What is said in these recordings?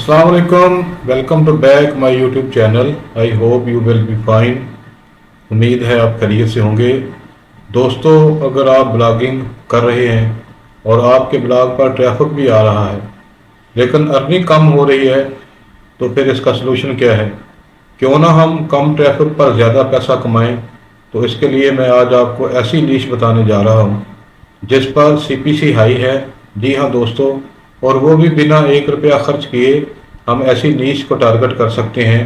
अस्सलाम वालेकुम, welcome to back my YouTube channel. I hope you will be fine. उम्मीद है आप खैरियत से होंगे। दोस्तों, अगर आप ब्लॉगिंग कर रहे हैं और आपके ब्लॉग पर ट्रैफिक भी आ रहा है लेकिन अर्निंग कम हो रही है, तो फिर इसका सलूशन क्या है? क्यों ना हम कम ट्रैफिक पर ज़्यादा पैसा कमाएं। तो इसके लिए मैं आज आपको ऐसी नीश बताने जा रहा हूं जिस पर सीपीसी हाई है। जी हाँ दोस्तों, और वो भी बिना 1 रुपया खर्च किए हम ऐसी नीश को टारगेट कर सकते हैं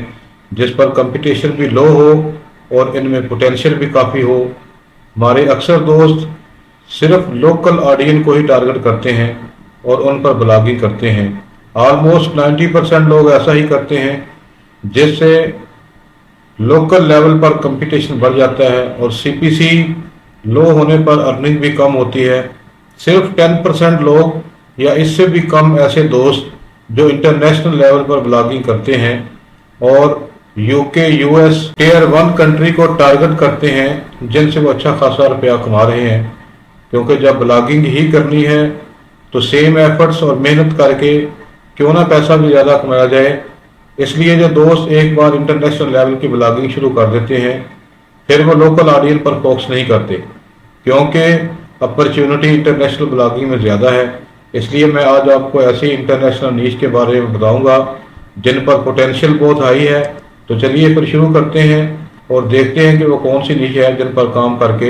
जिस पर कंपटीशन भी लो हो और इनमें पोटेंशियल भी काफ़ी हो। हमारे अक्सर दोस्त सिर्फ लोकल ऑडियंस को ही टारगेट करते हैं और उन पर ब्लॉगिंग करते हैं। ऑलमोस्ट 90% लोग ऐसा ही करते हैं, जिससे लोकल लेवल पर कंपटीशन बढ़ जाता है और सीपीसी लो होने पर अर्निंग भी कम होती है। सिर्फ 10% लोग या इससे भी कम ऐसे दोस्त जो इंटरनेशनल लेवल पर ब्लॉगिंग करते हैं और यूके यूएस टियर 1 कंट्री को टारगेट करते हैं, जिनसे वो अच्छा खासा रुपया कमा रहे हैं। क्योंकि जब ब्लॉगिंग ही करनी है तो सेम एफर्ट्स और मेहनत करके क्यों ना पैसा भी ज़्यादा कमाया जाए। इसलिए जो दोस्त एक बार इंटरनेशनल लेवल की ब्लॉगिंग शुरू कर देते हैं, फिर वो लोकल ऑडियंस पर फोकस नहीं करते, क्योंकि अपॉर्चुनिटी इंटरनेशनल ब्लॉगिंग में ज़्यादा है। इसलिए मैं आज आपको ऐसी इंटरनेशनल नीश के बारे में बताऊंगा जिन पर पोटेंशियल बहुत हाई है। तो चलिए फिर शुरू करते हैं और देखते हैं कि वो कौन सी नीश है जिन पर काम करके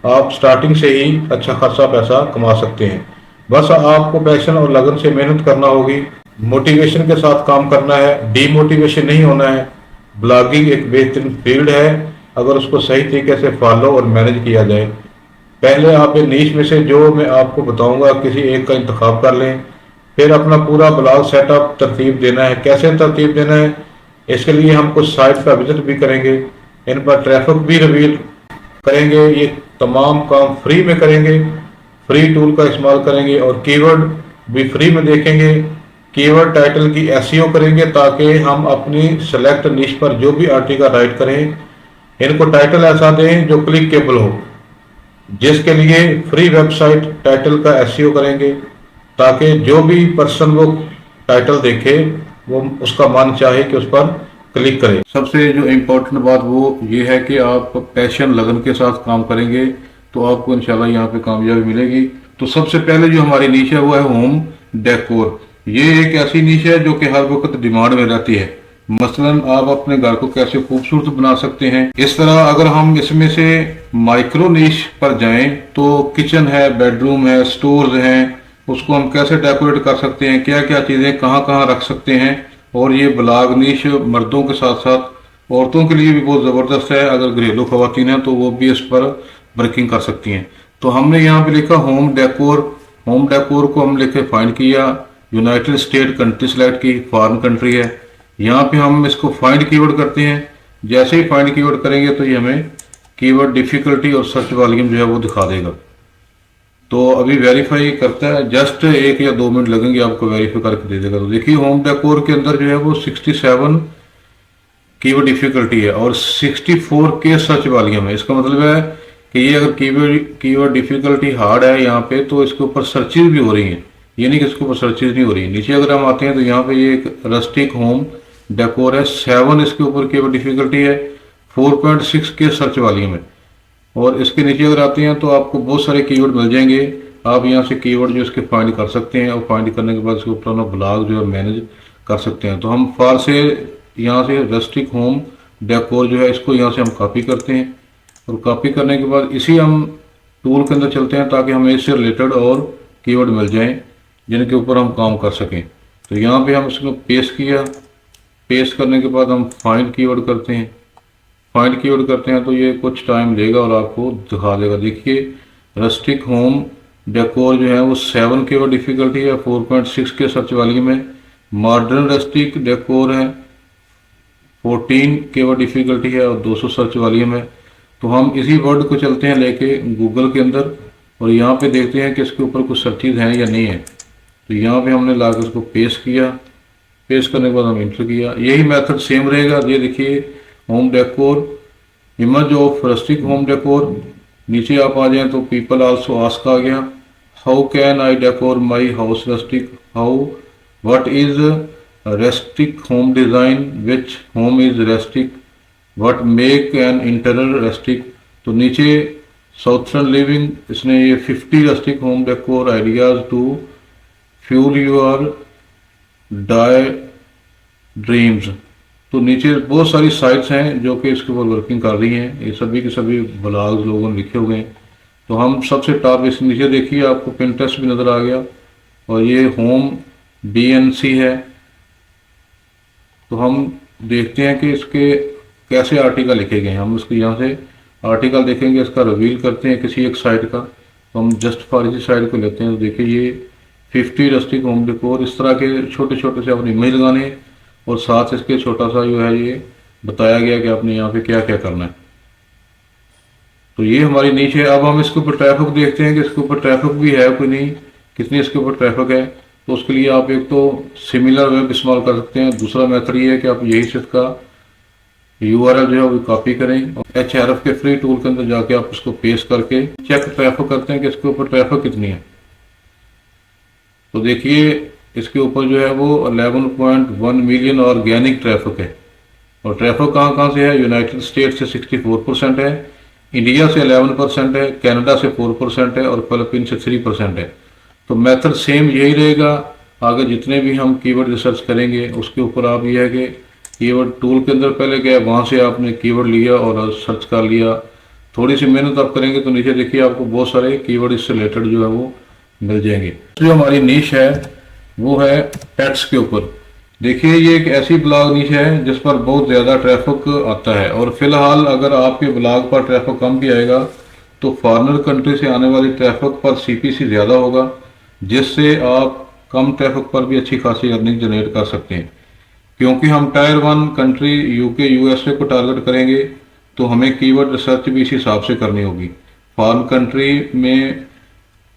आप स्टार्टिंग से ही अच्छा खासा पैसा कमा सकते हैं। बस आपको पैशन और लगन से मेहनत करना होगी, मोटिवेशन के साथ काम करना है, डीमोटिवेशन नहीं होना है। ब्लॉगिंग एक बेहतरीन फील्ड है अगर उसको सही तरीके से फॉलो और मैनेज किया जाए। पहले आप इन नीश में से जो मैं आपको बताऊंगा किसी एक का इंतखाब कर लें, फिर अपना पूरा ब्लॉग सेटअप तरतीब देना है। कैसे तरतीब देना है, इसके लिए हम कुछ साइट का विजिट भी करेंगे, इन पर ट्रैफिक भी रिवील करेंगे। ये तमाम काम फ्री में करेंगे, फ्री टूल का इस्तेमाल करेंगे और कीवर्ड भी फ्री में देखेंगे। कीवर्ड टाइटल की एसईओ करेंगे ताकि हम अपनी सेलेक्ट निश पर जो भी आर्टिकल राइट करें, इनको टाइटल ऐसा दें जो क्लिकेबल हो, जिसके लिए फ्री वेबसाइट टाइटल का एसईओ करेंगे ताकि जो भी पर्सन वो टाइटल देखे वो उसका मन चाहे कि उस पर क्लिक करे। सबसे जो इम्पोर्टेंट बात वो ये है कि आप पैशन लगन के साथ काम करेंगे तो आपको इंशाल्लाह यहाँ पे कामयाबी मिलेगी। तो सबसे पहले जो हमारी नीश है वो है होम डेकोर। ये एक ऐसी नीश है जो कि हर वक्त डिमांड में रहती है। मसलन आप अपने घर को कैसे खूबसूरत बना सकते हैं। इस तरह अगर हम इसमें से माइक्रो नीश पर जाएं तो किचन है, बेडरूम है, स्टोर्स हैं, उसको हम कैसे डेकोरेट कर सकते हैं, क्या क्या चीज़ें कहाँ कहाँ रख सकते हैं। और ये ब्लॉग नीश मर्दों के साथ साथ औरतों के लिए भी बहुत ज़बरदस्त है। अगर घरेलू खवातीन हैं तो वो भी इस पर वर्किंग कर सकती हैं। तो हमने यहाँ पे लिखा होम डेकोर। होम डेकोर को हम लिखे फाइंड किया, यूनाइटेड स्टेट कंट्री सेलेक्ट की, फॉरेन कंट्री है। यहाँ पे हम इसको फाइंड कीवर्ड करते हैं। जैसे ही फाइंड कीवर्ड करेंगे तो ये हमें कीवर्ड डिफिकल्टी और सर्च वॉल्यूम जो है वो दिखा देगा। तो अभी वेरीफाई करता है, जस्ट 1 या 2 मिनट लगेंगे, आपको वेरीफाई करके दे देगा। तो देखिए होम डेकोर के अंदर जो है वो 67 कीवर्ड डिफिकल्टी है और 64 के सर्च वॉल्यूम है। इसका मतलब है कि ये अगर कीवर्ड डिफिकल्टी हार्ड है यहाँ पे तो इसके ऊपर सर्चेज भी हो रही हैं, ये नहीं कि इसके ऊपर सर्चेज नहीं हो रही। नीचे अगर हम आते हैं तो यहाँ पे ये एक रस्टिक होम डेकोर है, 7 इसके ऊपर कीवर्ड डिफिकल्टी है, 4.6 के सर्च वॉल्यूम है। और इसके नीचे अगर आते हैं तो आपको बहुत सारे कीवर्ड मिल जाएंगे। आप यहाँ से कीवर्ड जो इसके फाइंड कर सकते हैं और फाइंड करने के बाद इसके ऊपर अपना ब्लॉग जो है मैनेज कर सकते हैं। तो हम फार से यहाँ से रस्टिक होम डेकोर जो है इसको यहाँ से हम कॉपी करते हैं और कॉपी करने के बाद इसी हम टूल के अंदर चलते हैं ताकि हमें इससे रिलेटेड और कीवर्ड मिल जाएं जिनके ऊपर हम काम कर सकें। तो यहाँ पे हम इसको पेस्ट किया, पेस्ट करने के बाद हम फाइंड कीवर्ड करते हैं। फाइंड कीवर्ड करते हैं तो ये कुछ टाइम लेगा और आपको दिखा देगा। देखिए रस्टिक होम डेकोर जो है वो 7 कीवर्ड डिफिकल्टी है, 4.6 के सर्च वॉल्यूम है। मॉडर्न रस्टिक डेकोर है, 14 कीवर्ड डिफिकल्टी है और 200 सर्च वॉल्यूम है। तो हम इसी वर्ड को चलते हैं लेके गूगल के अंदर और यहाँ पे देखते हैं कि इसके ऊपर कुछ सर्चेज हैं या नहीं है। तो यहाँ पे हमने लाकर उसको पेस्ट किया, पेस्ट करने के बाद हम इंटर किया। यही मेथड सेम रहेगा। ये देखिए home decor, image of rustic home decor. नीचे आप आ जाएं तो पीपल आल्सो आस्क आ गया, how can I decor my house rustic, how what is rustic home design, which home is rustic, what make an interior rustic. तो नीचे southern living, इसने ये 50 rustic home decor ideas to fuel your DIY dreams. तो नीचे बहुत सारी sites हैं जो कि इसके ऊपर वर्किंग कर रही हैं, ये सभी के सभी ब्लॉग्स लोगों ने लिखे हुए हैं। तो हम सबसे टॉप इस नीचे देखिए आपको पिंटरेस्ट भी नज़र आ गया, और ये होम BNC है। तो हम देखते हैं कि इसके कैसे आर्टिकल लिखे गए हैं। हम इसको यहाँ से आर्टिकल देखेंगे, इसका रिवील करते हैं किसी एक साइट का। तो हम जस्ट फॉर इसी साइट को लेते हैं। तो देखिए ये 50 रस्टिक होम डेकोर, इस तरह के छोटे छोटे से अपनी इमेज लगाने हैं, और साथ इसके छोटा सा जो है ये बताया गया कि आपने यहाँ पे क्या क्या करना है। तो ये हमारी नीच है। अब हम इसके ऊपर ट्रैफिक देखते हैं कि इसके ऊपर ट्रैफिक भी है कोई नहीं, कितनी इसके ऊपर ट्रैफिक है। तो उसके लिए आप एक तो सिमिलर वेब इस्तेमाल कर सकते हैं, दूसरा मेथड ये है कि आप यही से इसका URL जो है वो कॉपी करें, और HRF के फ्री टूल के अंदर जाके आप इसको पेस्ट करके चेक ट्रैफिक करते हैं कि इसके ऊपर ट्रैफिक कितनी है। तो देखिए इसके ऊपर जो है वो 11.1 मिलियन ऑर्गेनिक ट्रैफिक है। और ट्रैफिक कहाँ कहाँ से है, यूनाइटेड स्टेट से 64% है, इंडिया से 11% है, कनाडा से 4% है, और फिलीपीन से 3% है। तो मेथड सेम यही रहेगा। आगे जितने भी हम कीवर्ड रिसर्च करेंगे उसके ऊपर आप ये है कि कीवर्ड टूल के अंदर पहले गए, वहाँ से आपने कीवर्ड लिया और सर्च कर लिया। थोड़ी सी मेहनत आप करेंगे तो नीचे देखिए आपको बहुत सारे कीवर्ड इससे रिलेटेड जो है वो मिल जाएंगे। जो हमारी नीश है वो है पेट्स के ऊपर। देखिए ये एक ऐसी ब्लॉग नीश है जिस पर बहुत ज़्यादा ट्रैफिक आता है, और फिलहाल अगर आपके ब्लॉग पर ट्रैफिक कम भी आएगा तो फॉरेनर कंट्री से आने वाली ट्रैफिक पर CPC ज़्यादा होगा, जिससे आप कम ट्रैफिक पर भी अच्छी खासी अर्निंग जनरेट कर सकते हैं। क्योंकि हम टायर 1 कंट्री UK USA को टारगेट करेंगे तो हमें कीवर्ड रिसर्च भी इस हिसाब से करनी होगी। फॉरेन कंट्री में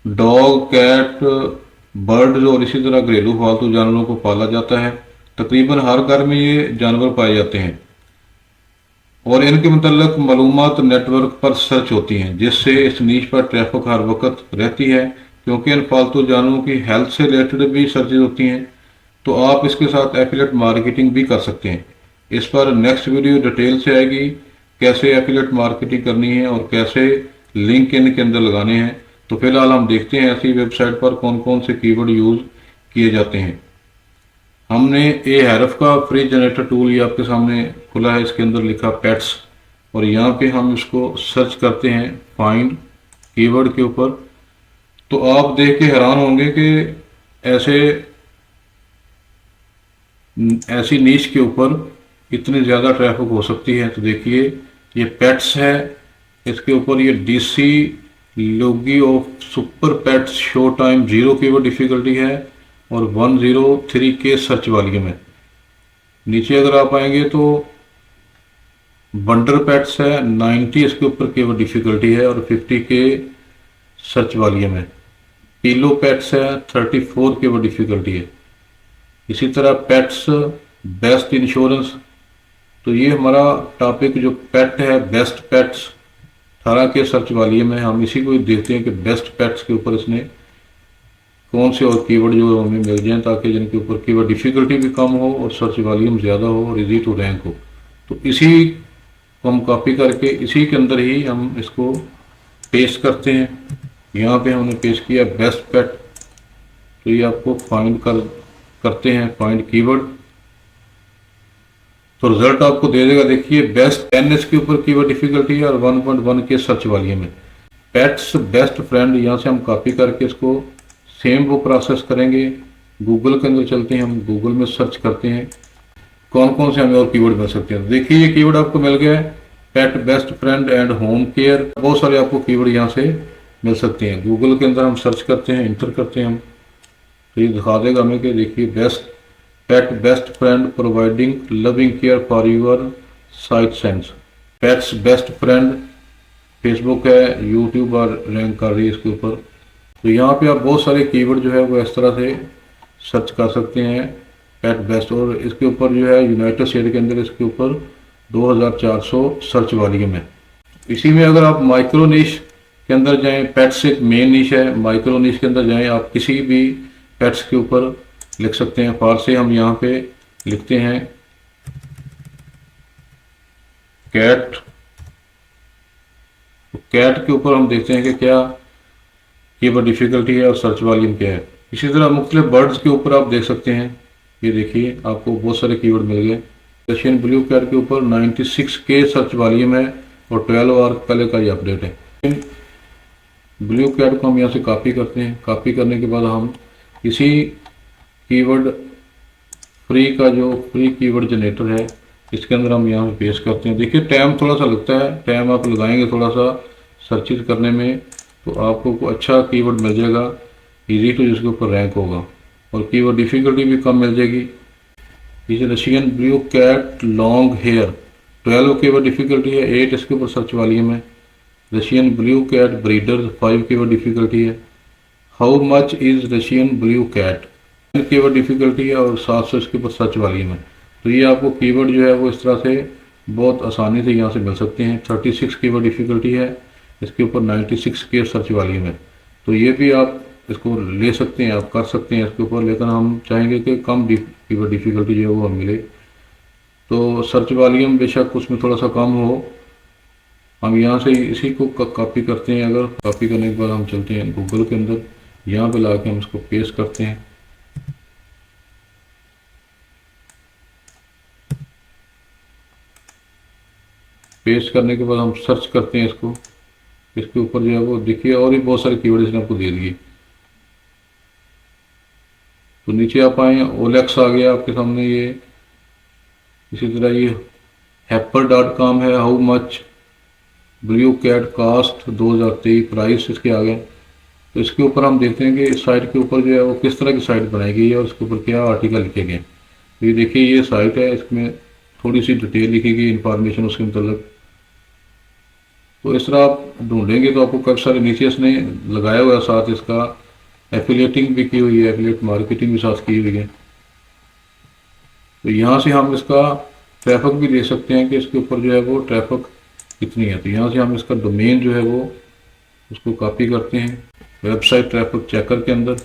डॉग, कैट, बर्ड्स और इसी तरह घरेलू पालतू जानवरों को पाला जाता है। तकरीबन हर घर में ये जानवर पाए जाते हैं, और इनके मतलब मालूमात नेटवर्क पर सर्च होती हैं, जिससे इस नीच पर ट्रैफिक हर वक्त रहती है। क्योंकि इन पालतू जानवरों की हेल्थ से रिलेटेड भी सर्चेज होती हैं, तो आप इसके साथ एफिलिएट मार्केटिंग भी कर सकते हैं। इस पर नेक्स्ट वीडियो डिटेल से आएगी, कैसे एफिलिएट मार्केटिंग करनी है और कैसे लिंक इनके अंदर लगाने हैं। तो फिलहाल हम देखते हैं ऐसी वेबसाइट पर कौन कौन से कीवर्ड यूज़ किए जाते हैं। हमने Ahref का फ्री जनरेटर टूल ये आपके सामने खुला है, इसके अंदर लिखा पेट्स, और यहाँ पे हम इसको सर्च करते हैं फाइंड कीवर्ड के ऊपर। तो आप देख के हैरान होंगे कि ऐसी नीश के ऊपर इतनी ज़्यादा ट्रैफिक हो सकती है। तो देखिए ये पेट्स है, इसके ऊपर ये DC लोगी of super pets show time 0 keyword difficulty है, और 103K सर्च वॉल्यूम है। नीचे अगर आप आएंगे तो बंडर पेट्स है, 90 इसके ऊपर कीवर्ड डिफिकल्टी है, और 50K सर्च वॉल्यूम है। पिलो पेट्स है, 34 कीवर्ड डिफिकल्टी है। इसी तरह पेट्स बेस्ट इंश्योरेंस, तो ये हमारा टॉपिक जो पेट है best pets 18K search volume है। हम इसी को देखते हैं कि बेस्ट पेट्स के ऊपर इसने कौन से और कीवर्ड जो हमें मिल जाएं, ताकि जिनके ऊपर कीवर्ड डिफिकल्टी भी कम हो और सर्च वॉल्यूम ज़्यादा हो और इजी टू रैंक हो। तो इसी को हम कॉपी करके इसी के अंदर ही हम इसको पेस्ट करते हैं। यहाँ पे हमने पेस्ट किया बेस्ट पेट, तो ये आपको फाइंड करते हैं फाइंड कीवर्ड, तो रिजल्ट आपको दे देगा। देखिए बेस्ट 10 के ऊपर कीवर्ड डिफिकल्टी है और 1.1K सर्च वॉल्यूम है। पेट्स बेस्ट फ्रेंड, यहाँ से हम कॉपी करके इसको सेम वो प्रोसेस करेंगे। गूगल के अंदर चलते हैं, हम गूगल में सर्च करते हैं कौन कौन से हमें और कीवर्ड मिल सकते हैं। देखिए ये कीवर्ड आपको मिल गया है, pet best friend and home care. बहुत सारे आपको कीवर्ड यहाँ से मिल सकते हैं। गूगल के अंदर हम सर्च करते हैं, इंटर करते हैं हम, तो ये दिखा देगा हमें कि देखिए best pet best friend providing loving care for your sight sense. Pets best friend Facebook है, यूट्यूब और रैंक कर रही है इसके ऊपर। तो यहाँ पे आप बहुत सारे कीवर्ड जो है वो इस तरह से सर्च कर सकते हैं पेट बेस्ट, और इसके ऊपर जो है यूनाइटेड स्टेट के अंदर इसके ऊपर 2400 सर्च वॉल्यूम है। इसी में अगर आप माइक्रो नीश के अंदर जाएं, पेट्स एक मेन नीश है, माइक्रो नीश के अंदर जाएं, आप किसी भी पेट्स के ऊपर लिख सकते हैं। फार से हम यहाँ पे लिखते हैं कैट, तो कैट के ऊपर हम देखते हैं कि क्या कीवर्ड डिफिकल्टी है और सर्च वॉल्यूम क्या है। इसी तरह मुख्तलिफ बर्ड्स के ऊपर आप देख सकते हैं, ये देखिए आपको बहुत सारे कीवर्ड मिल गए। रशियन ब्लू कैट के ऊपर 96K सर्च वॉल्यूम है और 12 आवर पहले का ये अपडेट है। ब्लू कैट को हम यहाँ से कॉपी करते हैं, कॉपी करने के बाद हम इसी कीवर्ड फ्री का जो फ्री कीवर्ड जनरेटर है इसके अंदर हम यहाँ पे पेस्ट करते हैं। देखिए टाइम थोड़ा सा लगता है, टाइम आप लगाएंगे थोड़ा सा सर्चिज करने में तो आपको अच्छा कीवर्ड मिल जाएगा, इजी टू, जिसके ऊपर रैंक होगा और कीवर्ड डिफिकल्टी भी कम मिल जाएगी। इसे Russian blue cat long hair 12 keyword difficulty है, 8 इसके ऊपर सर्च वॉल्यूम है। Russian blue cat breeder 5 keyword difficulty है। How much is Russian blue cat keyword difficulty है और 700 इसके ऊपर सर्च वॉल्यूम है। तो ये आपको कीवर्ड जो है वो इस तरह से बहुत आसानी से यहाँ से मिल सकते हैं। 36 कीवर्ड डिफिकल्टी है, इसके ऊपर 96K सर्च वॉल्यूम है। तो ये भी आप इसको ले सकते हैं, आप कर सकते हैं इसके ऊपर, लेकिन हम चाहेंगे कि कम कीवर्ड डिफिकल्टी जो है वो हमें मिले। तो सर्च वॉल्यूम बेशक उसमें थोड़ा सा कम हो, हम यहाँ से इसी को कॉपी करते हैं। अगर कॉपी करने के बाद हम चलते हैं गूगल के अंदर, यहाँ पे ला के हम इसको पेस्ट करते हैं। पेस्ट करने के बाद हम सर्च करते हैं इसको, इसके ऊपर जो है वो देखिए और भी बहुत सारे कीवर्ड इसने आपको दे दिए। तो नीचे आप आए, ओलेक्स आ गया आपके सामने ये। इसी तरह ये हैपर.com है, how much blue cat cost 2023 price इसके आ गए। तो इसके ऊपर हम देखते हैं कि इस साइट के ऊपर जो है वो किस तरह की साइट बनाई गई है और इसके ऊपर क्या आर्टिकल लिखे गए। तो ये देखिए ये साइट है, इसमें थोड़ी सी डिटेल लिखी गई, इंफॉर्मेशन उसके मतलब। तो इस तरह आप ढूंढेंगे तो आपको काफ़ी सारे नीचे इसने लगाया हुआ है, साथ इसका एफिलिएटिंग भी की हुई है, एफिलिएट मार्केटिंग भी साथ की हुई है। तो यहाँ से हम इसका ट्रैफिक भी दे सकते हैं कि इसके ऊपर जो है वो ट्रैफिक कितनी है। तो यहाँ से हम इसका डोमेन जो है वो उसको कॉपी करते हैं वेबसाइट ट्रैफिक चेकर के अंदर,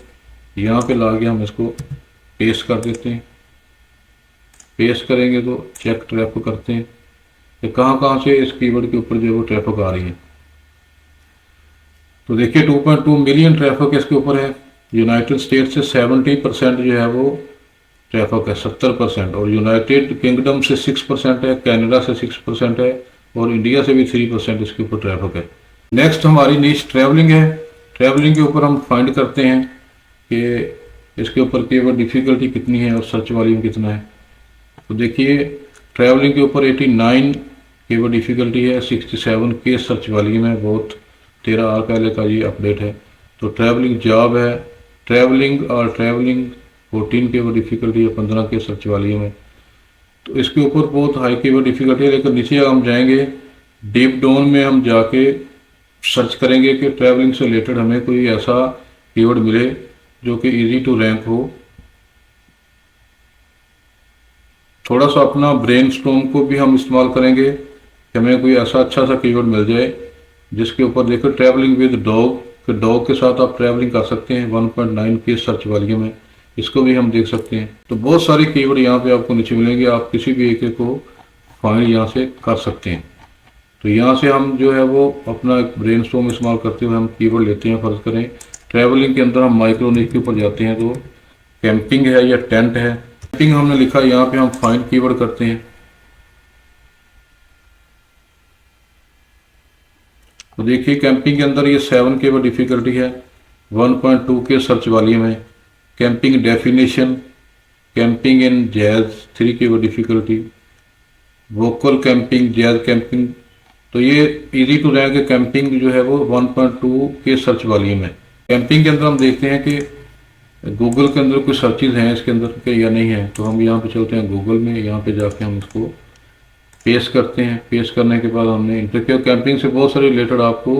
यहाँ पे ला के हम इसको पेस्ट कर देते हैं। पेस्ट करेंगे तो चेक ट्रैफिक करते हैं कि कहाँ कहाँ से इस कीवर्ड के ऊपर जो है वो ट्रैफिक आ रही है। तो देखिए 2.2 मिलियन ट्रैफिक इसके ऊपर है। यूनाइटेड स्टेट से 70% जो है वो ट्रैफिक है, 70%, और यूनाइटेड किंगडम से 6% है, कनाडा से 6% है और इंडिया से भी 3% इसके ऊपर ट्रैफिक है। नेक्स्ट हमारी नीश ट्रैवलिंग है। ट्रैवलिंग के ऊपर हम फाइंड करते हैं कि इसके ऊपर कीवर्ड डिफिकल्टी कितनी है और सर्च वॉल्यूम कितना है। तो देखिए ट्रैवलिंग के ऊपर 89 कीवर्ड डिफिकल्टी है, 67K सर्च वॉल्यूम है, बहुत 13 आवर पहले का ये अपडेट है। तो ट्रैवलिंग जॉब है, ट्रैवलिंग और ट्रैवलिंग 14 कीवर्ड डिफिकल्टी है, 15K सर्च वॉल्यूम है। तो इसके ऊपर बहुत हाई कीवर्ड डिफिकल्टी है, लेकिन नीचे हम जाएंगे डीप डाउन में हम जाके सर्च करेंगे कि ट्रैवलिंग से रिलेटेड हमें कोई ऐसा कीवर्ड मिले जो कि इजी टू रैंक हो। थोड़ा सा अपना ब्रेनस्टॉर्म को भी हम इस्तेमाल करेंगे कि हमें कोई ऐसा अच्छा सा कीवर्ड मिल जाए जिसके ऊपर देखो ट्रैवलिंग विद डॉग, कि डॉग के साथ आप ट्रैवलिंग कर सकते हैं, 1.9K सर्च वॉल्यूम है, इसको भी हम देख सकते हैं। तो बहुत सारे कीवर्ड यहाँ पे आपको नीचे मिलेंगे, आप किसी भी एक को फाइंड यहाँ से कर सकते हैं। तो यहाँ से हम जो है वो अपना ब्रेनस्टॉर्म इस्तेमाल करते हुए हम कीवर्ड लेते हैं। फर्ज करें ट्रैवलिंग के अंदर हम माइक्रोनिक के ऊपर जाते हैं, तो कैंपिंग है या टेंट है, कैंपिंग हमने लिखा, यहाँ पे हम फाइंड कीवर्ड करते हैं। तो देखिए कैंपिंग के अंदर ये 7 कीवर्ड डिफिकल्टी है, 1.2K सर्च वॉल्यूम है। Camping definition, camping in jazz 3 keyword difficulty, vocal camping, jazz camping. तो ये इजी टू रैंक कैंपिंग जो है वो 1.2K सर्च वॉल्यूम है। कैंपिंग के अंदर हम देखते हैं कि गूगल के अंदर कुछ सर्चेज हैं इसके अंदर के या नहीं है। तो हम यहाँ पे चलते हैं गूगल में, यहाँ पे जाके हम इसको पेस्ट करते हैं। पेस्ट करने के बाद हमने इंटर किया। कैंपिंग से बहुत सारे रिलेटेड आपको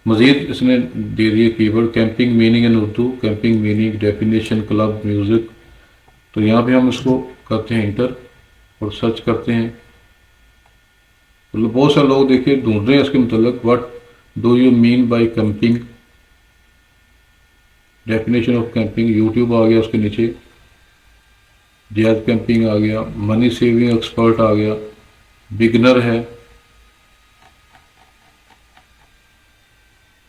मज़ीद इसने दे दिए keyword, camping meaning in Urdu, camping meaning, definition, club, music. तो यहाँ पे हम इसको करते हैं इंटर और सर्च करते हैं। मतलब बहुत सारे लोग देखिए ढूंढ रहे हैं इसके मतलब, what do you mean by camping, definition of camping. YouTube आ गया उसके नीचे, जैज कैंपिंग आ गया, मनी सेविंग एक्सपर्ट आ गया, बिगनर है,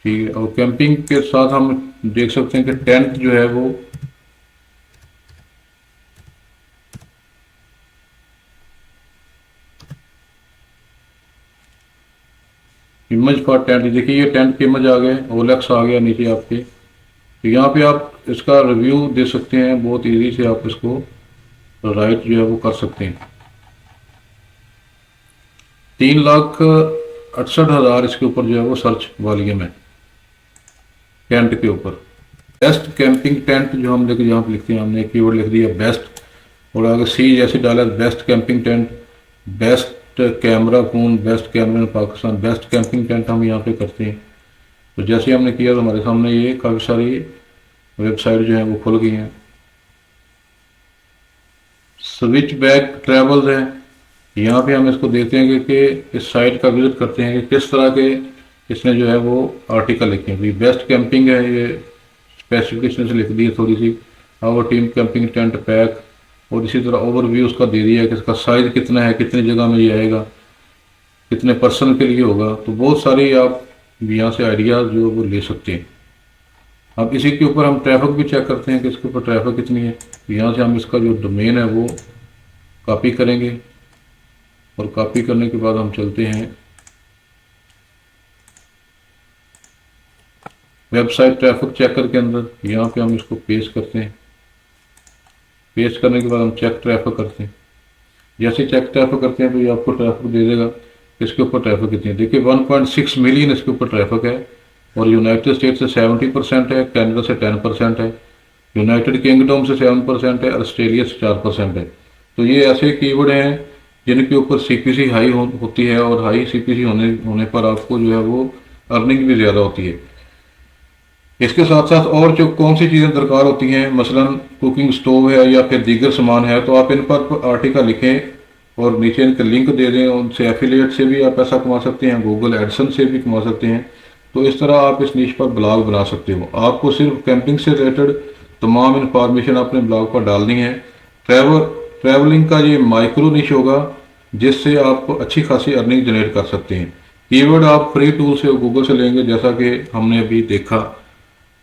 ठीक है। और कैंपिंग के साथ हम देख सकते हैं कि टेंट जो है वो इमेज फॉर टेंट, देखिए ये टेंट की इमेज आ गए, ओलेक्स आ गया नीचे आपके। तो यहाँ पे आप इसका रिव्यू दे सकते हैं, बहुत इजी से आप इसको राइट जो है वो कर सकते हैं। 3,68,000 इसके ऊपर जो है वो सर्च वॉल्यूम है टेंट के ऊपर। बेस्ट कैंपिंग टेंट जो हम लेके यहाँ पे लिखते हैं, हमने कीवर्ड लिख दिया बेस्ट, और अगर सी जैसे डाला best camping tent, best camera phone, best camera इन पाकिस्तान, बेस्ट कैंपिंग टेंट हम यहाँ पे करते हैं। तो जैसे हमने किया तो हमारे सामने ये काफ़ी सारी वेबसाइट जो है वो खुल गई हैं। स्विच बैक ट्रैवल्स है, यहाँ पे हम इसको देखते हैं कि इस साइट का विजिट करते हैं कि किस तरह के इसने जो है वो आर्टिकल लिखे हैं। बेस्ट कैंपिंग है, ये स्पेसिफिकेशन से लिख दी है थोड़ी सी, our team camping tent pack, और इसी तरह ओवरव्यू उसका दे दिया है कि इसका साइज़ कितना है, कितनी जगह में ये आएगा, कितने पर्सन के लिए होगा। तो बहुत सारी आप यहाँ से आइडियाज़ जो वो ले सकते हैं। अब इसी के ऊपर हम ट्रैफिक भी चेक करते हैं कि इसके ऊपर ट्रैफिक कितनी है। यहाँ से हम इसका जो डोमेन है वो कॉपी करेंगे, और कॉपी करने के बाद हम चलते हैं वेबसाइट ट्रैफिक चेकर के अंदर। यहाँ पे हम इसको पेस्ट करते हैं, पेस्ट करने के बाद हम चेक ट्रैफिक करते हैं। जैसे चेक ट्रैफिक करते हैं तो ये आपको ट्रैफिक दे देगा इसके ऊपर ट्रैफिक कितनी है। देखिए 1.6 मिलियन इसके ऊपर ट्रैफिक है, और यूनाइटेड स्टेट से 70% है, कनाडा से 10% है, यूनाइटेड किंगडम से 7% है, ऑस्ट्रेलिया से 4% है। तो ये ऐसे कीवर्ड हैं जिनके ऊपर सीपीसी हाई होती है, और हाई सीपीसी होने पर आपको जो है वो अर्निंग भी ज़्यादा होती है। इसके साथ साथ और जो कौन सी चीज़ें दरकार होती हैं, मसलन कुकिंग स्टोव है या फिर दीगर सामान है, तो आप इन पर आर्टिकल लिखें और नीचे इनके लिंक दे दें। उनसे एफिलिएट से भी आप पैसा कमा सकते हैं, गूगल एडसन से भी कमा सकते हैं। तो इस तरह आप इस नीश पर ब्लॉग बना सकते हो। आपको सिर्फ कैंपिंग से रिलेटेड तमाम इंफॉर्मेशन अपने ब्लॉग पर डालनी है। ट्रैवलिंग का ये माइक्रो निश होगा जिससे आप अच्छी खासी अर्निंग जनरेट कर सकते हैं। कीवर्ड आप फ्री टूल से गूगल से लेंगे जैसा कि हमने अभी देखा,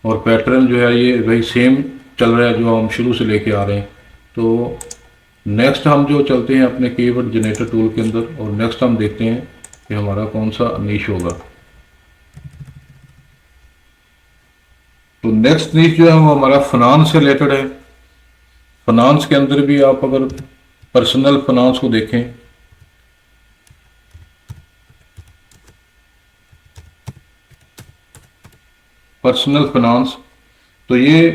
और पैटर्न जो है ये वही सेम चल रहा है जो हम शुरू से लेके आ रहे हैं। तो नेक्स्ट हम जो चलते हैं अपने कीवर्ड जनरेटर टूल के अंदर, और नेक्स्ट हम देखते हैं कि हमारा कौन सा नीश होगा। तो नेक्स्ट नीश जो है वो हमारा फाइनेंस से रिलेटेड है। फाइनेंस के अंदर भी आप अगर पर्सनल फाइनेंस को देखें, पर्सनल फाइनेंस, तो ये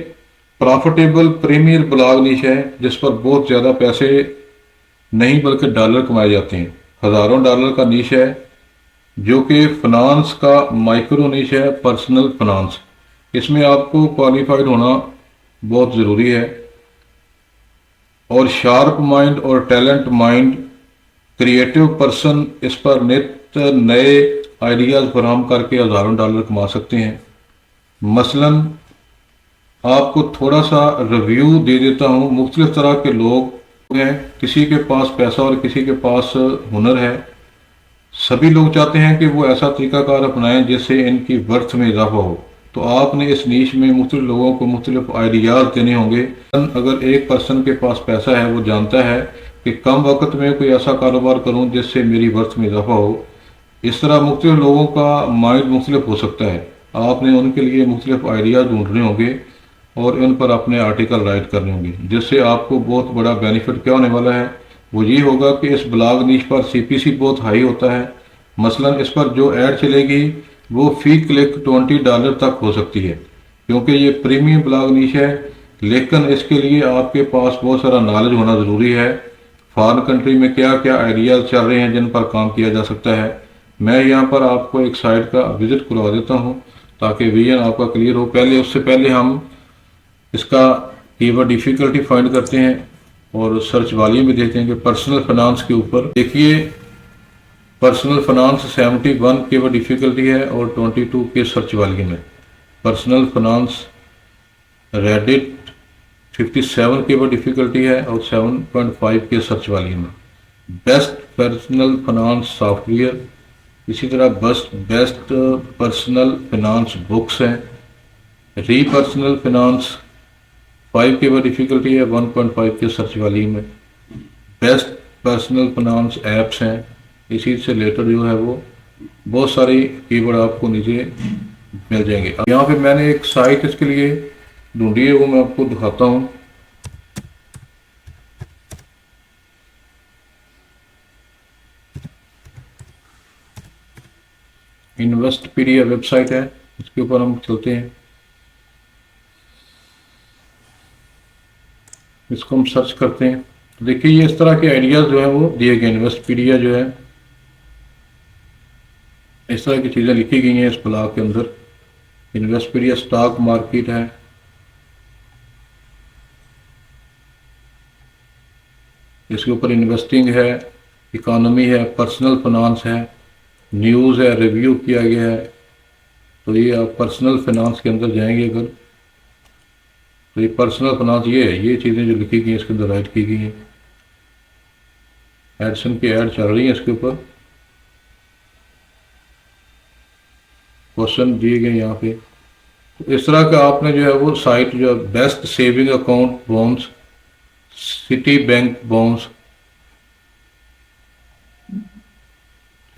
प्रॉफिटेबल प्रीमियर ब्लॉग नीश है जिस पर बहुत ज़्यादा पैसे नहीं बल्कि डॉलर कमाए जाते हैं। हज़ारों डॉलर का नीश है जो कि फाइनेंस का माइक्रो नीश है, पर्सनल फाइनेंस। इसमें आपको क्वालिफाइड होना बहुत ज़रूरी है, और शार्प माइंड और टैलेंट माइंड, क्रिएटिव पर्सन इस पर नित्य नए आइडियाज़ फराहम करके हज़ारों डॉलर कमा सकते हैं। मसलन आपको थोड़ा सा रिव्यू दे देता हूँ। मुख्तलिफ तरह के लोग हैं, किसी के पास पैसा और किसी के पास हुनर है। सभी लोग चाहते हैं कि वो ऐसा तरीकाकार अपनाएं जिससे इनकी वर्थ में इजाफा हो। तो आपने इस नीश में मुख्तलिफ लोगों को मुख्तलिफ आइडियाज़ देने होंगे। अगर एक पर्सन के पास पैसा है, वो जानता है कि कम वक्त में कोई ऐसा कारोबार करूं जिससे मेरी वर्थ में इजाफा हो। इस तरह मुख्तलिफ लोगों का माइंड मुख्तलिफ हो सकता है। आपने उनके लिए मुख्तलिफ आइडियाज़ ढूंढने होंगे और इन पर अपने आर्टिकल राइट करने होंगे, जिससे आपको बहुत बड़ा बेनिफिट क्या होने वाला है वो ये होगा कि इस ब्लॉग नीश पर सीपीसी बहुत हाई होता है। मसलन इस पर जो ऐड चलेगी वो फी क्लिक $20 तक हो सकती है, क्योंकि ये प्रीमियम ब्लॉग नीश है। लेकिन इसके लिए आपके पास बहुत सारा नॉलेज होना ज़रूरी है। फॉरेन कंट्री में क्या क्या आइडियाज़ चल रहे हैं जिन पर काम किया जा सकता है। मैं यहाँ पर आपको एक साइट का विज़िट करवा देता हूँ ताकि विजन आपका क्लियर हो। उससे पहले हम इसका कीवर्ड डिफ़िकल्टी फाइंड करते हैं और सर्च वॉल्यूम में देखते हैं कि पर्सनल फाइनेंस के ऊपर देखिए, पर्सनल फाइनेंस 71 कीवर्ड डिफ़िकल्टी है और 22 के सर्च वॉल्यूम है। पर्सनल फाइनेंस रेडिट 57 की कीवर्ड डिफ़िकल्टी है और 7.5 के सर्च वॉल्यूम है। बेस्ट पर्सनल फाइनेंस सॉफ्टवेयर, इसी तरह बेस्ट पर्सनल फाइनेंस बुक्स हैं। री पर्सनल फाइनेंस 5 की डिफ़िकल्टी है, 1.5 के सर्च वॉल्यूम है। बेस्ट पर्सनल फाइनेंस ऐप्स हैं, इसी से रिलेटेड जो है वो बहुत सारी कीवर्ड आपको नीचे मिल जाएंगे। अब यहाँ पे मैंने एक साइट इसके लिए ढूंढी है, वो मैं आपको दिखाता हूँ। इन्वेस्टपीडिया वेबसाइट है, इसके ऊपर हम चलते हैं। इसको हम सर्च करते हैं तो देखिए ये इस तरह के आइडियाज़ जो है वो दिए गए। इन्वेस्टपीडिया जो है इस तरह की चीज़ें लिखी गई हैं इस ब्लॉग के अंदर। इन्वेस्टपीडिया स्टॉक मार्केट है, इसके ऊपर इन्वेस्टिंग है, इकोनॉमी है, पर्सनल फाइनेंस है, न्यूज़ है, रिव्यू किया गया है। तो ये आप पर्सनल फाइनेंस के अंदर जाएंगे अगर, तो ये पर्सनल फाइनेंस ये है, ये चीज़ें जो लिखी गई हैं इसके अंदर राइट की गई हैं। एडसन की ऐड चल रही है इसके ऊपर, क्वेश्चन दिए गए यहाँ पे। तो इस तरह का आपने जो है वो साइट जो है best saving account bonds, city bank bonds,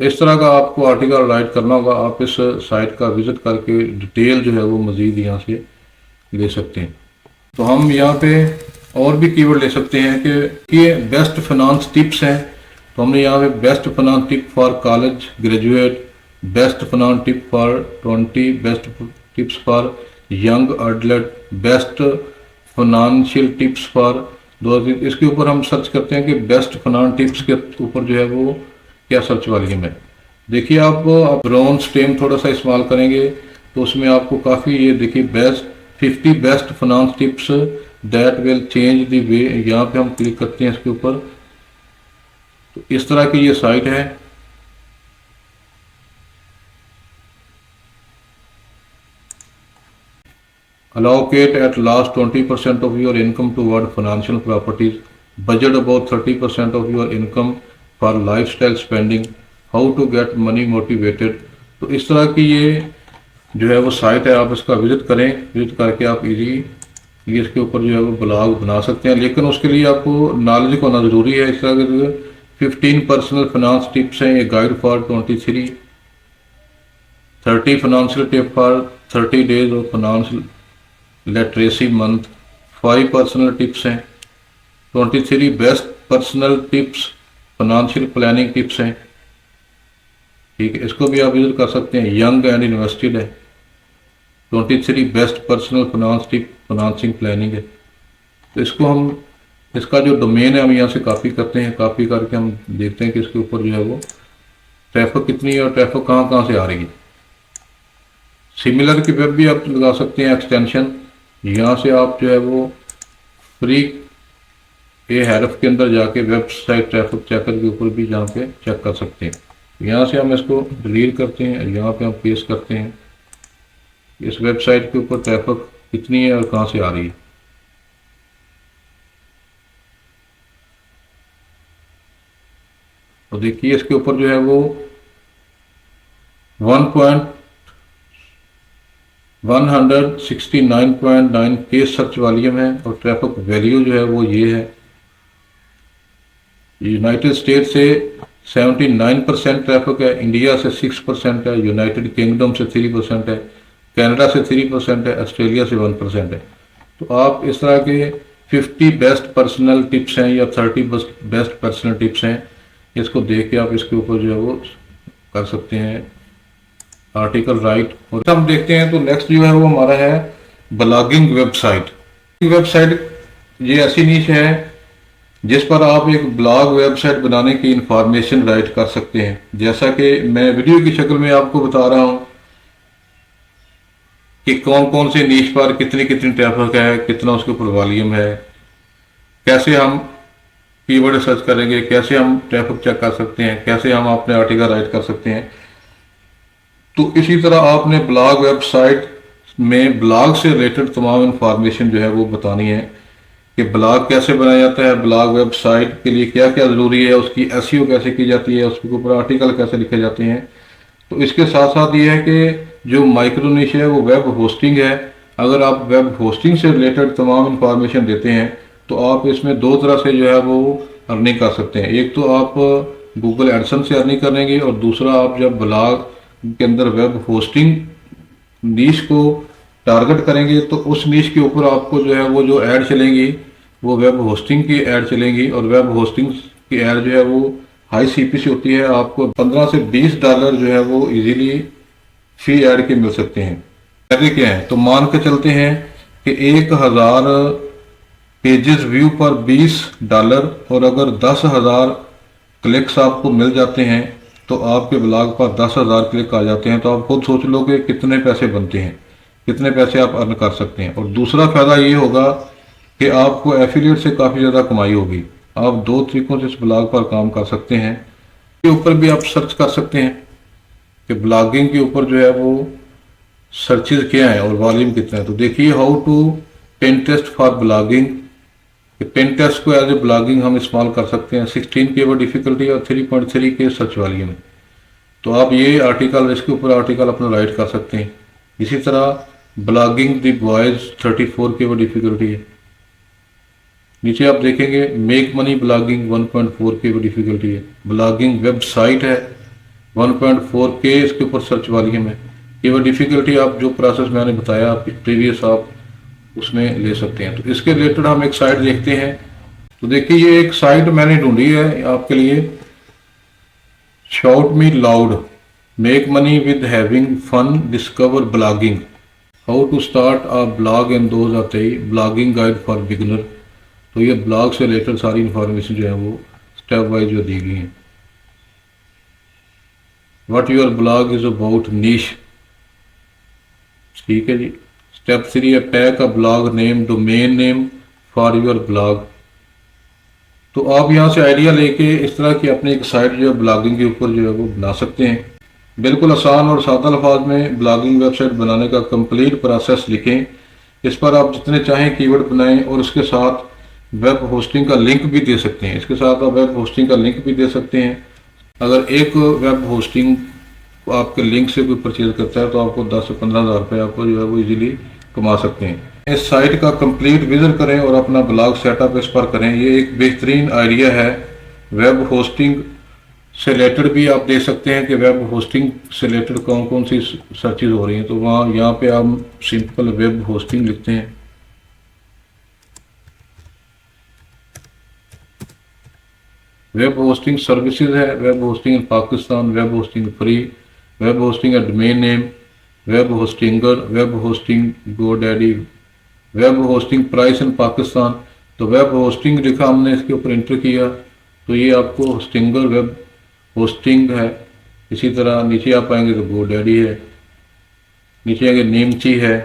इस तरह का आपको आर्टिकल राइट करना होगा। आप इस साइट का विजिट करके डिटेल जो है वो मज़ीद यहाँ से ले सकते हैं। तो हम यहाँ पे और भी कीवर्ड ले सकते हैं कि ये बेस्ट फाइनेंस टिप्स हैं। तो हमने यहाँ पे best finance tip for college graduate, best finance tip for 20, best tips for young adult, best financial tips for 2000। इसके ऊपर हम सर्च करते हैं कि बेस्ट फाइनेंस टिप्स के ऊपर जो है वो क्या सर्च वॉल्यूम है। देखिए आप ब्राउन स्टेम थोड़ा सा इस्तेमाल करेंगे तो उसमें आपको काफ़ी, ये देखिए best 50 best finance tips that will change the way, यहाँ पे हम क्लिक करते हैं इसके ऊपर। तो इस तरह की ये साइट है। allocate at last 20% of your income toward financial properties, budget about 30% of your income for lifestyle spending, how to get money motivated। तो इस तरह की ये जो है वो साइट है, आप इसका विजिट करें। विजिट करके आप इजी ये इसके ऊपर जो है वो ब्लॉग बना सकते हैं, लेकिन उसके लिए आपको नॉलेज होना ज़रूरी है। इस तरह के 15 पर्सनल फाइनेंस टिप्स हैं, ये guide for 23, 30 financial tip for 30 days of financial literacy month, 5 personal tips हैं, 23 best personal tips financial planning tips हैं। ठीक है, इसको भी आप विजिट कर सकते हैं। यंग एंड इन्वेस्टेड है, 23 best personal finance tip financing planning है। तो इसको हम, इसका जो डोमेन है हम यहाँ से कॉपी करते हैं। कॉपी करके हम देखते हैं कि इसके ऊपर जो है वो ट्रैफिक कितनी है और ट्रैफिक कहाँ कहाँ से आ रही है। सिमिलर की वेब भी आप लगा सकते हैं एक्सटेंशन। यहाँ से आप जो है वो फ्री ए हैरफ के अंदर जाके वेबसाइट ट्रैफिक चेकर के ऊपर भी जहाँ पे चेक कर सकते हैं। यहाँ से हम इसको डिलीट करते हैं, यहाँ पे हम पेस्ट करते हैं इस वेबसाइट के ऊपर ट्रैफिक कितनी है और कहाँ से आ रही है। तो देखिए इसके ऊपर जो है वो 169.9 के सर्च वॉल्यूम है और ट्रैफिक वैल्यू जो है वो ये है। यूनाइटेड स्टेट से 79% ट्रैफिक है, इंडिया से 6% है, यूनाइटेड किंगडम से 3% है, कनाडा से 3% है, ऑस्ट्रेलिया से 1% है। तो आप इस तरह के 50 बेस्ट पर्सनल टिप्स हैं या 30 बेस्ट पर्सनल टिप्स हैं, इसको देख के आप इसके ऊपर जो है वो कर सकते हैं आर्टिकल राइट। और हम देखते हैं तो नेक्स्ट जो है वो हमारा है ब्लॉगिंग वेबसाइट। वेबसाइट ये ऐसी नीश है जिस पर आप एक ब्लॉग वेबसाइट बनाने की इंफॉर्मेशन राइट कर सकते हैं। जैसा कि मैं वीडियो की शक्ल में आपको बता रहा हूँ कि कौन कौन से नीश पर कितनी कितनी ट्रैफिक है, कितना उसके ऊपर वॉल्यूम है, कैसे हम कीवर्ड सर्च करेंगे, कैसे हम ट्रैफिक चेक कर सकते हैं, कैसे हम अपने आर्टिकल राइट कर सकते हैं। तो इसी तरह आपने ब्लॉग वेबसाइट में ब्लॉग से रिलेटेड तमाम इंफॉर्मेशन जो है वो बतानी है। कि ब्लॉग कैसे बनाया जाता है, ब्लॉग वेबसाइट के लिए क्या क्या ज़रूरी है, उसकी एसईओ कैसे की जाती है, उसके ऊपर आर्टिकल कैसे लिखे जाते हैं। तो इसके साथ साथ ये है कि जो माइक्रो निश है वो वेब होस्टिंग है। अगर आप वेब होस्टिंग से रिलेटेड तमाम इंफॉर्मेशन देते हैं तो आप इसमें दो तरह से जो है वो अर्निंग कर सकते हैं। एक तो आप गूगल एडसन से अर्निंग करेंगे, और दूसरा आप जब ब्लॉग के अंदर वेब होस्टिंग नीश को टारगेट करेंगे तो उस नीश के ऊपर आपको जो है वो जो ऐड चलेंगी वो वेब होस्टिंग की ऐड चलेंगी, और वेब होस्टिंग की ऐड जो है वो हाई सीपीसी होती है। आपको 15 से $20 जो है वो इजीली फी ऐड के मिल सकते हैं। फायदे क्या हैं, तो मान के चलते हैं कि 1000 पेजेस व्यू पर $20, और अगर 10,000 क्लिक्स आपको मिल जाते हैं तो आपके ब्लॉग पर 10,000 क्लिक आ जाते हैं। तो आप खुद सोच लो कि कितने पैसे बनते हैं, कितने पैसे आप अर्न कर सकते हैं। और दूसरा फायदा ये होगा कि आपको एफिलिएट से काफ़ी ज़्यादा कमाई होगी। आप दो तरीकों से इस ब्लॉग पर काम कर सकते हैं। के ऊपर भी आप सर्च कर सकते हैं कि ब्लॉगिंग के ऊपर जो है वो सर्चेज क्या है और वॉल्यूम कितना है। तो देखिए, how to pen test for blogging. Pen test को एज ए ब्लॉगिंग हम इस्तेमाल कर सकते हैं 16 के वो डिफिकल्टी और 3.3 के सर्च वॉल्यूम। तो आप ये आर्टिकल, इसके ऊपर आर्टिकल अपना राइट कर सकते हैं। इसी तरह ब्लॉगिंग द बॉयज 34 के वो डिफिकल्टी है। नीचे आप देखेंगे मेक मनी ब्लॉगिंग 1.4 के वो डिफिकल्टी है। ब्लॉगिंग वेबसाइट है 1.4 के, इसके ऊपर सर्च वॉल्यूम है। ये वो डिफिकल्टी आप जो प्रोसेस मैंने बताया प्रीवियस आप उसमें ले सकते हैं। तो इसके रिलेटेड हम एक साइट देखते हैं। तो देखिए, ये एक साइट मैंने ढूंढी है आपके लिए, shout me loud, make money with having fun, discover blogging, how to start a blog and those आते ही ब्लॉगिंग गाइड फॉर बिगिनर। तो ये ब्लॉग से रिलेटेड सारी इंफॉर्मेशन जो है वो स्टेप वाइज जो दी गई है। What your blog is about niche, ठीक है जी। स्टेप 3 है pick a blog name, domain name for your blog. तो आप यहाँ से आइडिया लेके इस तरह की अपनी एक साइट जो है ब्लॉगिंग के ऊपर जो है वो बना सकते हैं। बिल्कुल आसान और सादा अल्फाज में ब्लॉगिंग वेबसाइट बनाने का कंप्लीट प्रोसेस लिखें। इस पर आप जितने चाहें कीवर्ड बनाएं, और उसके साथ वेब होस्टिंग का लिंक भी दे सकते हैं। इसके साथ आप वेब होस्टिंग का लिंक भी दे सकते हैं। अगर एक वेब होस्टिंग आपके लिंक से कोई परचेज करता है तो आपको 10 से 15,000 रुपये आपको जो है वो इजीली कमा सकते हैं। इस साइट का कंप्लीट विजिट करें और अपना ब्लॉग सेटअप इस पर करें। ये एक बेहतरीन आइडिया है। वेब होस्टिंग से रिलेटेड भी आप देख सकते हैं कि वेब होस्टिंग से रिलेटेड कौन कौन सी सर्चेज हो रही हैं। तो वहाँ यहाँ पे आप सिंपल वेब होस्टिंग लिखते हैं। वेब होस्टिंग सर्विसेज है, web hosting in Pakistan, web hosting free, web hosting है domain name, web Hostinger, web hosting GoDaddy, web hosting price in Pakistan. तो वेब होस्टिंग लिखा हमने, इसके ऊपर एंटर किया तो ये आपको होस्टिंगर वेब होस्टिंग है। इसी तरह नीचे आप आएंगे तो गोडैडी है, नीचे आएंगे नेमची है।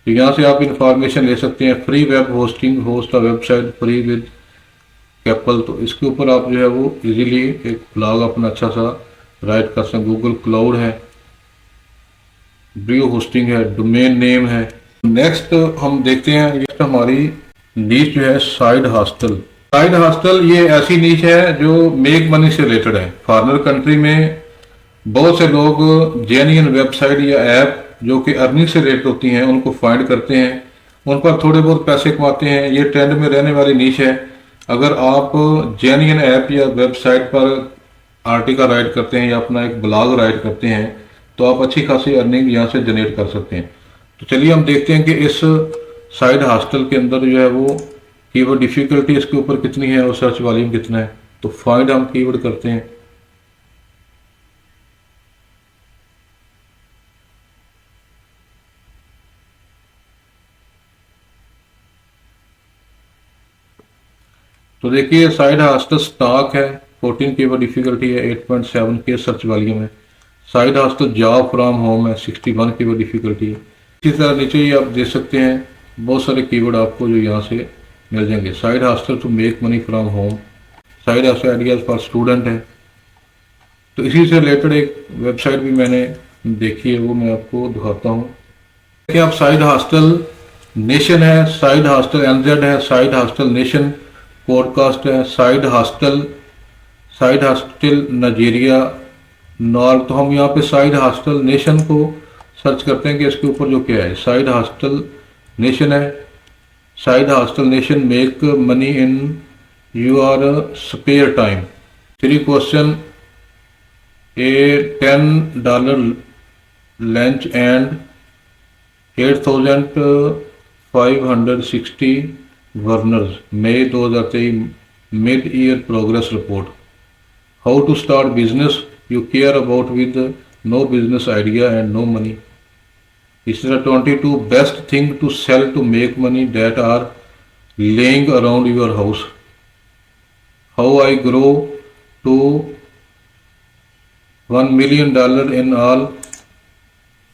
तो यहाँ से आप इंफॉर्मेशन ले सकते हैं। Free web hosting host a website free with cPanel. तो इसके ऊपर आप जो है वो इजीली एक ब्लॉग अपना अच्छा सा राइट कर सकते। गूगल क्लाउड है, ब्रियो होस्टिंग है, डोमेन नेम है। नेक्स्ट हम देखते हैं, ये हमारी नीच जो है साइड हॉस्टल। साइड हॉस्टल ये ऐसी नीच है जो मेक मनी से रिलेटेड है। फॉरेनर कंट्री में बहुत से लोग जेन्युइन वेबसाइट या ऐप जो कि अर्निंग से रिलेटेड होती हैं उनको फाइंड करते हैं, उन पर थोड़े बहुत पैसे कमाते हैं। ये ट्रेंड में रहने वाली नीच है। अगर आप जेन्युइन ऐप या वेबसाइट पर आर्टिकल राइट करते हैं या अपना एक ब्लॉग राइट करते हैं तो आप अच्छी खासी अर्निंग यहाँ से जनरेट कर सकते हैं। तो चलिए हम देखते हैं कि इस साइड हॉस्टल के अंदर जो है वो कीवर्ड डिफिकल्टी इसके ऊपर कितनी है और सर्च वॉल्यूम कितना है। तो फाइंड हम कीवर्ड करते हैं। तो देखिए, साइड हॉस्टल स्टॉक है 14 की वो डिफिकल्टी है, 8.7 के सर्च वॉल्यूम है। Side hostel job from home है, 61 की वो डिफिकल्टी है। इसी तरह नीचे ही आप देख सकते हैं बहुत सारे कीवर्ड आपको जो यहाँ से मिल जाएंगे। Side hustle to make money from home, side hustle ideas for student है। तो इसी से रिलेटेड एक वेबसाइट भी मैंने देखी है, वो मैं आपको दिखाता हूँ कि आप साइड हॉस्टल नेशन है, साइड हॉस्टल NZ है, साइड हॉस्टल नेशन पॉडकास्ट है, साइड हॉस्टल नाइजीरिया नॉर्थ। तो हम यहाँ पे साइड हॉस्टल नेशन को सर्च करते हैं कि इसके ऊपर जो क्या है। साइड हॉस्टल नेशन है, side hustle nation make money in your spare time. 3 question, $10 launch and 8,560 earners May 2023 mid year progress report. How to start business you care about with no business idea and no money. इस तरह 22 best thing to sell to make money that are laying around your house. How I grow to $1 million in all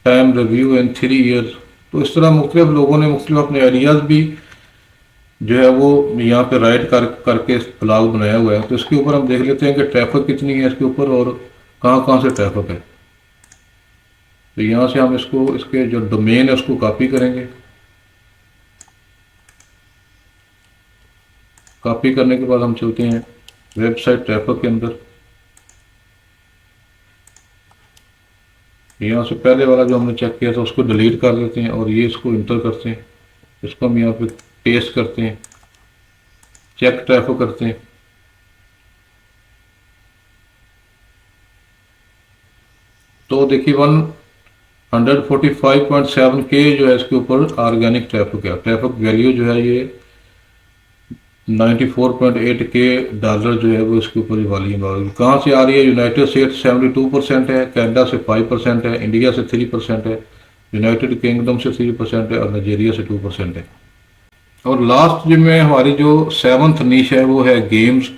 time review in 3 years। तो इस तरह मुख्तलिफ लोगों ने मुख्तलिफ अपने आइडियाज़ भी जो है वो यहाँ पे राइट करके ब्लॉग बनाया हुआ है। तो इसके ऊपर हम देख लेते हैं कि ट्रैफिक कितनी है इसके ऊपर और कहाँ कहाँ से ट्रैफिक है। तो यहाँ से हम इसके जो डोमेन है उसको कॉपी करेंगे। कॉपी करने के बाद हम चलते हैं वेबसाइट ट्रैफिक के अंदर। यहाँ से पहले वाला जो हमने चेक किया था उसको डिलीट कर देते हैं और ये इसको इंटर करते हैं। इसको हम यहाँ पे पेस्ट करते हैं, चेक ट्रैफिक करते हैं। तो देखिए 145.7 के जो है इसके ऊपर ऑर्गेनिक ट्रैफिक है। ट्रैफिक वैल्यू जो है ये 94.8 के डॉलर जो है वो इसके ऊपर वॉल्यूम है। कहाँ से आ रही है? यूनाइटेड स्टेट्स 72% है, कनाडा से 5% है, इंडिया से 3% है, यूनाइटेड किंगडम से 3% है और नाइजीरिया से 2% है। और लास्ट में हमारी जो 7th नीश है वो है गेम्स।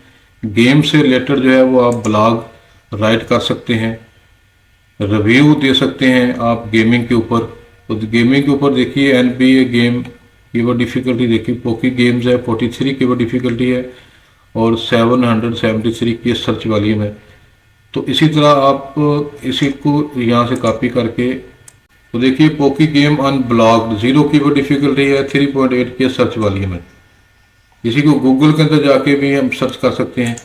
गेम से रिलेटेड जो है वो आप ब्लॉग राइट कर सकते हैं, रिव्यू दे सकते हैं आप गेमिंग के ऊपर। तो गेमिंग के ऊपर देखिए NBA गेम की वो डिफ़िकल्टी देखिए, पोकी गेम्स है 43 की वो डिफ़िकल्टी है और 773 की सर्च वॉल्यूम है। तो इसी तरह आप इसी को यहाँ से कॉपी करके तो देखिए पोकी गेम अनब्लॉक्ड 0 की वो डिफ़िकल्टी है, 3.8 की सर्च वॉल्यूम है। इसी को गूगल के अंदर जाके भी हम सर्च कर सकते हैं।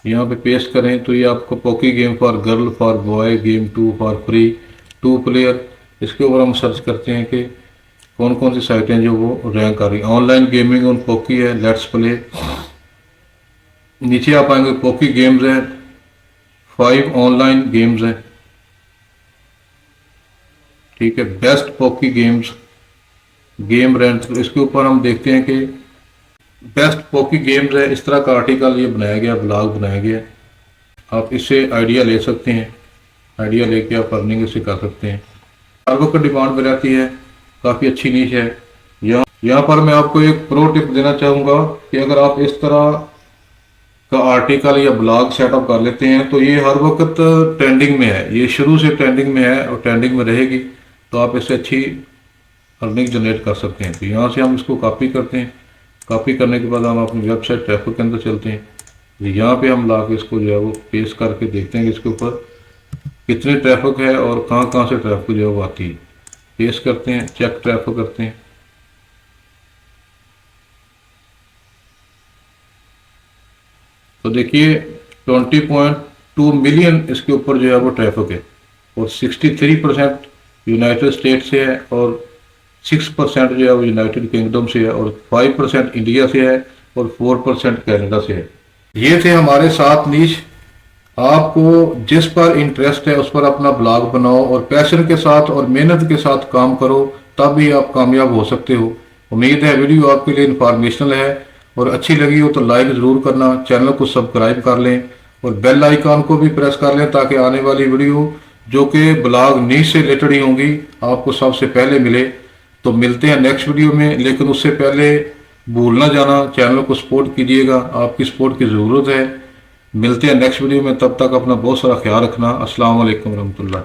यहाँ पे पेस्ट करें तो ये आपको poke game for girl for boy game 2 for free 2 player, इसके ऊपर हम सर्च करते हैं कि कौन कौन सी साइटें जो वो रैंक कर रही हैं। ऑनलाइन गेमिंग ऑन पोकी है, लेट्स प्ले। नीचे आप आएंगे पोकी गेम्स है, 5 ऑनलाइन गेम्स हैं, ठीक है। Best poke games game rank, इसके ऊपर हम देखते हैं कि बेस्ट पोकी गेम्स है। इस तरह का आर्टिकल ये बनाया गया, ब्लॉग बनाया गया। आप इससे आइडिया ले सकते हैं, आइडिया लेके आप अर्निंग इससे कर सकते हैं। हर वक्त डिमांड में रहती है, काफ़ी अच्छी नीश है। यहाँ पर मैं आपको एक प्रो टिप देना चाहूँगा कि अगर आप इस तरह का आर्टिकल या ब्लॉग सेटअप कर लेते हैं तो ये हर वक्त ट्रेंडिंग में है, ये शुरू से ट्रेंडिंग में है और ट्रेंडिंग में रहेगी। तो आप इससे अच्छी अर्निंग जनरेट कर सकते हैं। तो यहाँ से हम इसको कॉपी करते हैं। कॉपी करने के बाद हम अपनी वेबसाइट ट्रैफिक के अंदर चलते हैं। यहाँ पे हम ला के इसको जो है वो पेस्ट करके देखते हैं कि इसके ऊपर कितनी ट्रैफिक है और कहाँ कहाँ से ट्रैफिक जो है वो आती है। पेस्ट करते हैं, चेक ट्रैफिक करते हैं। तो देखिए 20.2 मिलियन इसके ऊपर जो है वो ट्रैफिक है और 63% यूनाइटेड स्टेट से है और 6% जो है वो यूनाइटेड किंगडम से है और 5% इंडिया से है और 4% कनाडा से है। ये थे हमारे 7 नीश। आपको जिस पर इंटरेस्ट है उस पर अपना ब्लॉग बनाओ और पैशन के साथ और मेहनत के साथ काम करो, तब ही आप कामयाब हो सकते हो। उम्मीद है वीडियो आपके लिए इंफॉर्मेशनल है और अच्छी लगी हो तो लाइक ज़रूर करना, चैनल को सब्सक्राइब कर लें और बेल आइकॉन को भी प्रेस कर लें ताकि आने वाली वीडियो जो कि ब्लॉग नीश से रिलेटेड ही होंगी आपको सबसे पहले मिले। तो मिलते हैं नेक्स्ट वीडियो में, लेकिन उससे पहले भूल ना जाना चैनल को सपोर्ट कीजिएगा, आपकी सपोर्ट की ज़रूरत है। मिलते हैं नेक्स्ट वीडियो में, तब तक अपना बहुत सारा ख्याल रखना। अस्सलाम वालेकुम रहमतुल्लाह।